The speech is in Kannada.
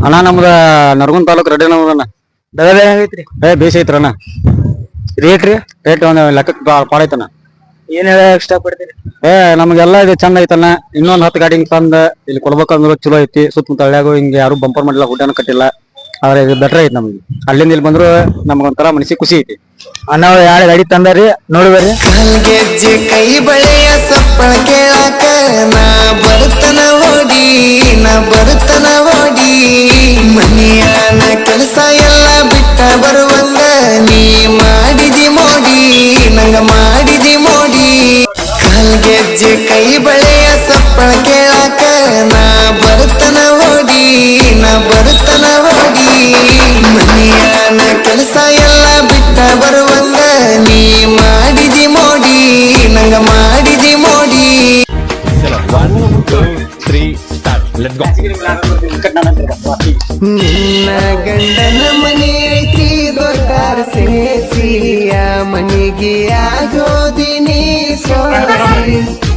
ಅಣ್ಣ ನಮ್ದ ನರಗುಂದ ತಾಲೂಕ್ ರೆಡ್ಡಿ ನಮ್ದಣ್ಣ. ಬೆಳೆ ಆಗೈತ್ರಿ. ಬೇಸ್ ಐತ್ರಣ್ಣ. ರೇಟ್ ರೀ ರೇಟ್ ಒಂದ್ ಲೆಕ್ಕಕ್ಕೆ ಪಾಡೈತಣ್ಣ. ಏನ್ ಹೇಳ ಇಷ್ಟಪಡ್ತೀರಿ? ನಮ್ಗೆಲ್ಲ ಇದು ಚಂದ ಐತಣ್ಣ. ಇನ್ನೊಂದ್ 10 ಗಾಡಿ ತಂದ ಇಲ್ಲಿ ಕೊಡ್ಬೇಕಂದ್ರೆ ಚಲೋ ಐತಿ. ಸುತ್ತಮುತ್ತ ಹಳ್ಳ್ಯಾಗ ಹಿಂಗೆ ಯಾರು ಬಂಪರ್ ಮಾಡಿಲ್ಲ, ಗುಡ್ಡನ ಕಟ್ಟಿಲ್ಲ. ಆದ್ರೆ ಇದು ಬೆಟರ್ ಐತಿ ನಮ್ಗೆ. ಅಲ್ಲಿಂದ ಇಲ್ಲಿ ಬಂದ್ರು ನಮ್ಗೊಂಥರ ಮನಸ್ಸಿಗೆ ಖುಷಿ ಐತಿ. ಅಣ್ಣ 2 ಗಾಡಿ ತಂದಾರಿ, ನೋಡಿ ಬರ್ರಿ. ಗೆಜ್ಜೆ ಕೈ ಬಳೆಯ ಸಪ್ಪಳ ಕೇಳಾಕ ನಾ ಬರ್ತನ ಓಡಿ ಮನೆಯಾನ ಕೆಲಸ ಎಲ್ಲ ಬಿಟ್ಟ ಬರುವಂಗ ನೀ ಮಾಡಿದಿ ಮೋಡಿ, ನಂಗ ಮಾಡಿದಿ ಮೋಡಿ. ಗೆಜ್ಜೆ ಕೈ ಬಳೆಯ ಸಪ್ಪಳ ಕೇಳಾಕ ನಾ ಬರ್ತನ ಓಡಿ ಮನೆಯಾನ ಕೆಲಸ ಎಲ್ಲ ಬಿಟ್ಟ ಬರುವಂಗ ನೀ ಮಾಡಿದಿ ಮೋಡಿ, ನಂಗ ಮಾಡಿದಿ ಮೋಡಿ. 1 2 3 start. Let's go. ನಿನ್ನ ಗಂಡನ ಮನೆ ಐತಿ ದೊಡ್ಡಾರ ಸೇಸಿ, ಆ ಮನೆಗೆ ಆಗೋದಿನಿ ಸೋಸಿ.